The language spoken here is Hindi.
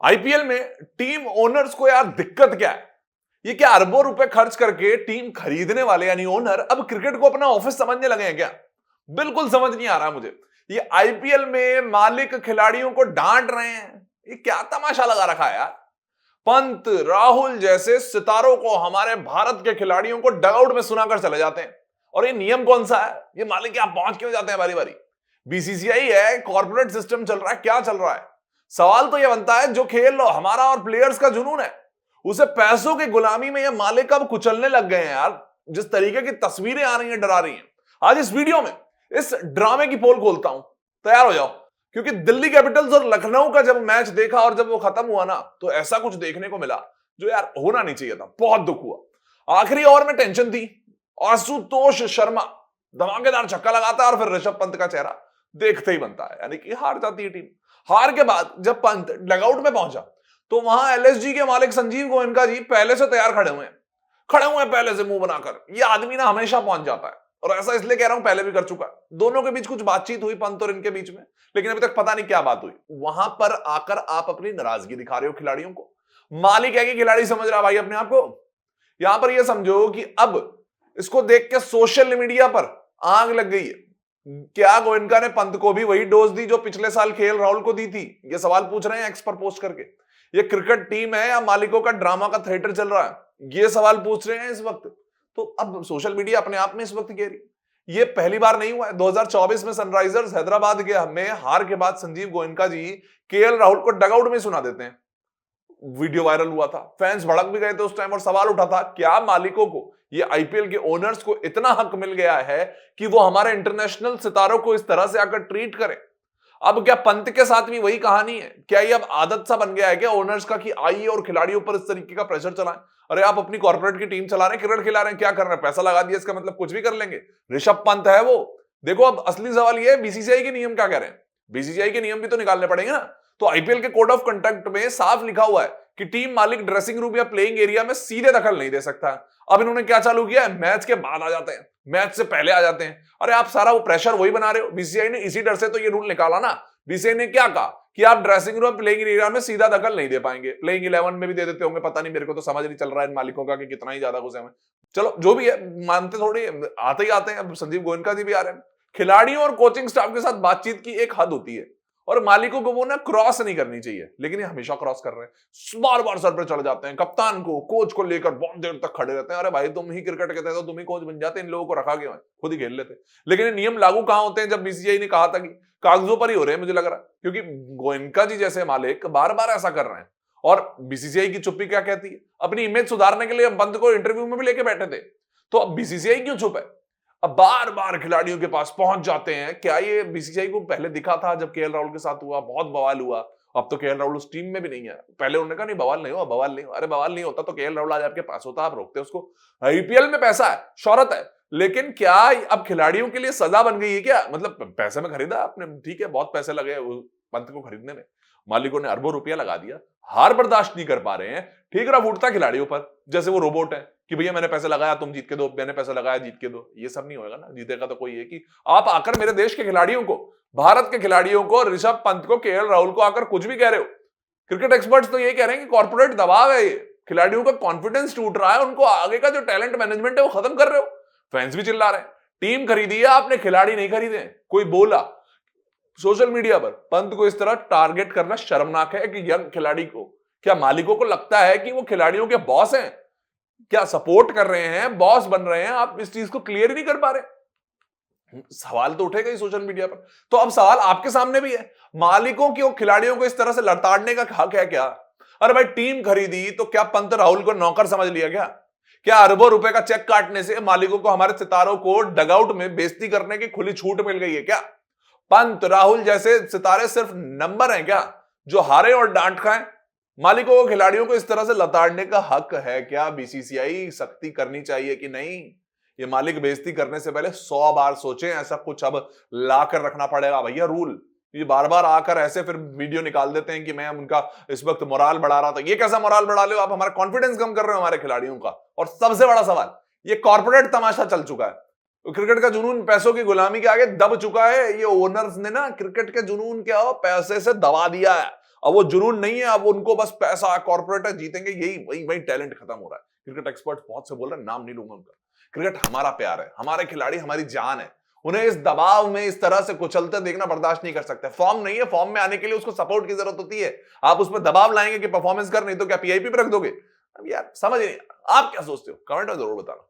आईपीएल में टीम ओनर्स को यार दिक्कत क्या है? ये क्या अरबों रुपए खर्च करके टीम खरीदने वाले यानी ओनर अब क्रिकेट को अपना ऑफिस समझने लगे हैं क्या? बिल्कुल समझ नहीं आ रहा मुझे। ये आईपीएल में मालिक खिलाड़ियों को डांट रहे हैं, ये क्या तमाशा लगा रखा है यार? पंत, राहुल जैसे सितारों को हमारे भारत के खिलाड़ियों को डगआउट में सुनाकर चले जाते हैं। और ये नियम कौन सा है? ये मालिक क्या पहुंच क्यों जाते हैं बारी बारी? बीसीसीआई है, कॉर्पोरेट सिस्टम चल रहा है, क्या चल रहा है? सवाल तो यह बनता है, जो खेल लो हमारा और प्लेयर्स का जुनून है, उसे पैसों की गुलामी में ये मालिक अब कुचलने लग गए हैं यार। जिस तरीके की तस्वीरें आ रही हैं, डरा रही हैं। आज इस वीडियो में इस ड्रामे की पोल खोलता हूं, तैयार हो जाओ, क्योंकि दिल्ली कैपिटल्स और लखनऊ का जब मैच देखा और जब वो खत्म हुआ ना, तो ऐसा कुछ देखने को मिला जो यार होना नहीं चाहिए था। बहुत दुख हुआ। आखिरी ओवर में टेंशन थी, आशुतोष शर्मा धमाकेदार छक्का लगाता है और फिर ऋषभ पंत का चेहरा देखते ही बनता है, यानी कि हार जाती है टीम। हार के बाद जब पंत डगआउट में पहुंचा तो वहां एलएसजी के मालिक संजीव गोयनका जी पहले से तैयार खड़े हुए हैं पहले से मुंह बनाकर। ये आदमी ना हमेशा पहुंच जाता है, और ऐसा इसलिए कह रहा हूं, पहले भी कर चुका है। दोनों के बीच कुछ बातचीत हुई, पंत और इनके बीच में, लेकिन अभी तक पता नहीं क्या बात हुई। वहां पर आकर आप अपनी नाराजगी दिखा रहे हो खिलाड़ियों को। मालिक है कि खिलाड़ी समझ रहा भाई अपने आप को? यहां पर यह समझो कि अब इसको देख के सोशल मीडिया पर आग लग गई है। क्या गोयनका ने पंत को भी वही डोज दी जो पिछले साल केएल राहुल को दी थी? ये सवाल पूछ रहे हैं एक्स पर पोस्ट करके। ये क्रिकेट टीम है या मालिकों का ड्रामा का थिएटर चल रहा है? ये सवाल पूछ रहे हैं इस वक्त। तो अब सोशल मीडिया अपने आप में इस वक्त कह रही, ये पहली बार नहीं हुआ है। 2024 में सनराइजर्स हैदराबाद के में हार के बाद संजीव गोयनका जी केएल राहुल को डगआउट में सुना देते हैं। वीडियो वायरल हुआ था, फैंस भड़क भी गए थे उस टाइम, और सवाल उठा था क्या मालिकों को, ये आईपीएल के ओनर्स को इतना हक मिल गया है कि वो हमारे इंटरनेशनल सितारों को इस तरह से आकर ट्रीट करें? अब क्या पंत के साथ भी वही कहानी है? क्या ये अब आदत सा बन गया है क्या ओनर्स का कि आइए और खिलाड़ियों पर इस तरीके का प्रेशर चलाएं? अरे आप अपनी कॉर्पोरेट की टीम चला रहे हैं, क्रिकेट खिला रहे हैं, क्या कर रहे हैं? पैसा लगा दिया, इसका मतलब कुछ भी कर लेंगे। ऋषभ पंत है वो। देखो अब असली सवाल ये है, बीसीसीआई के नियम क्या कह रहे हैं? बीसीसीआई के नियम भी तो निकालने पड़ेंगे ना। तो आईपीएल के कोड ऑफ कंडक्ट में साफ लिखा हुआ है कि टीम मालिक ड्रेसिंग रूम या प्लेइंग एरिया में सीधे दखल नहीं दे सकता है। अब इन्होंने क्या चालू किया है? मैच के बाद आ जाते हैं, मैच से पहले आ जाते हैं। अरे आप सारा वो प्रेशर वही बना रहे हो। बीसीसीआई ने इसी डर से तो ये रूल निकाला ना। बीसीसीआई ने क्या कहा कि आप ड्रेसिंग रूम प्लेइंग एरिया में सीधा दखल नहीं दे पाएंगे। प्लेइंग 11 में भी दे देते होंगे, पता नहीं, मेरे को तो समझ नहीं चल रहा है इन मालिकों का कि कितना ही ज्यादा गुस्से में। चलो जो भी है, मानते थोड़ी, आते ही आते हैं। अब संजीव गोयनका जी भी आ रहे हैं। खिलाड़ियों और कोचिंग स्टाफ के साथ बातचीत की एक हद होती है, और मालिकों को वो ना क्रॉस नहीं करनी चाहिए, लेकिन ये हमेशा क्रॉस कर रहे हैं। बार बार सर पे चढ़ जाते हैं, कप्तान को, कोच को लेकर बहुत देर तक खड़े रहते हैं। अरे भाई तुम ही क्रिकेट के थे तो तुम ही कोच बन जाते, इन लोगों को रखा क्यों है? खुद ही खेल लेते। लेकिन ये नियम लागू कहां होते हैं? जब बीसीसीआई ने कहा था कि कागजों पर ही हो रहे हैं, मुझे लग रहा है, क्योंकि गोयनका जी जैसे मालिक बार बार ऐसा कर रहे हैं। और बीसीसीआई की चुप्पी क्या कहती है? अपनी इमेज सुधारने के लिए पंत को इंटरव्यू में भी लेके बैठे थे। तो अब बीसीसीआई क्यों चुप है? अब बार बार खिलाड़ियों के पास पहुंच जाते हैं। क्या ये बीसीसीआई को पहले दिखा था जब केएल राहुल के साथ हुआ, बहुत बवाल हुआ? अब तो केएल राहुल उस टीम में भी नहीं है। पहले उन्होंने कहा नहीं बवाल नहीं हुआ, बवाल नहीं हुआ। अरे बवाल नहीं होता तो केएल राहुल आज आपके पास होता, आप रोकते उसको। आईपीएल में पैसा है, शोहरत है, लेकिन क्या अब खिलाड़ियों के लिए सजा बन गई है क्या? मतलब पैसे में खरीदा आपने, ठीक है, बहुत पैसे लगे पंत को खरीदने में, मालिकों ने अरबों रुपया लगा दिया, हार बर्दाश्त नहीं कर पा रहे हैं, ठीक रहा फूटता खिलाड़ियों पर, जैसे वो रोबोट है कि भैया मैंने पैसे लगाया तुम जीत के दो, मैंने पैसे लगाया जीत के दो। ये सब नहीं होगा ना। जीतेगा तो कोई है कि आप आकर मेरे देश के खिलाड़ियों को, भारत के खिलाड़ियों को, ऋषभ पंत को, केएल राहुल को आकर कुछ भी कह रहे हो। क्रिकेट एक्सपर्ट्स तो ये कह रहे हैं कि कॉर्पोरेट दबाव है, ये खिलाड़ियों का कॉन्फिडेंस टूट रहा है, उनको आगे का जो टैलेंट मैनेजमेंट है वो खत्म कर रहे हो। फैंस भी चिल्ला रहे हैं, टीम खरीदी है आपने, खिलाड़ी नहीं खरीदे। कोई बोला सोशल मीडिया पर, पंत को इस तरह टारगेट करना शर्मनाक है कि यंग खिलाड़ी को, क्या मालिकों को लगता है कि वो खिलाड़ियों के बॉस हैं? क्या सपोर्ट कर रहे हैं, बॉस बन रहे हैं? आप इस चीज को क्लियर ही नहीं कर पा रहे। सवाल तो उठेगा ही सोशल मीडिया पर। तो अब सवाल आपके सामने भी है, मालिकों की खिलाड़ियों को इस तरह से लड़ताड़ने का हक है क्या? अरे भाई टीम खरीदी तो क्या पंत राहुल को नौकर समझ लिया क्या? क्या अरबों रुपए का चेक काटने से मालिकों को हमारे सितारों को डगआउट में बेइज्जती करने की खुली छूट मिल गई है क्या? पंत, राहुल जैसे सितारे सिर्फ नंबर हैं क्या, जो हारे और डांट खाएं? मालिकों को खिलाड़ियों को इस तरह से लताड़ने का हक है क्या? बीसीसीआई सख्ती करनी चाहिए कि नहीं? ये मालिक बेइज्जती करने से पहले 100 बार सोचें। ऐसा कुछ अब लाकर रखना पड़ेगा भैया रूल। ये बार बार आकर ऐसे फिर वीडियो निकाल देते हैं कि मैं उनका इस वक्त मोराल बढ़ा रहा था। ये कैसा मोराल बढ़ा रहे हो आप? हमारा कॉन्फिडेंस कम कर रहे हो हमारे खिलाड़ियों का। और सबसे बड़ा सवाल, ये कॉर्पोरेट तमाशा चल चुका है। क्रिकेट का जुनून पैसों की गुलामी के आगे दब चुका है। ये ओनर्स ने ना क्रिकेट के जुनून क्या हो, पैसे से दबा दिया है। अब वो जुनून नहीं है, अब उनको बस पैसा, कॉर्पोरेट जीतेंगे, यही वही वही टैलेंट खत्म हो रहा है। क्रिकेट एक्सपर्ट बहुत से बोल रहे हैं, नाम नहीं लूंगा उनका। क्रिकेट हमारा प्यार है, हमारे खिलाड़ी हमारी जान है, उन्हें इस दबाव में इस तरह से कुचलते देखना बर्दाश्त नहीं कर सकते। फॉर्म नहीं है, फॉर्म में आने के लिए उसको सपोर्ट की जरूरत होती है। आप उसमें दबाव लाएंगे कि परफॉर्मेंस कर, नहीं तो क्या पीआईपी पे रख दोगे? अब यार समझ नहीं, आप क्या सोचते हो? कमेंट में जरूर बताना।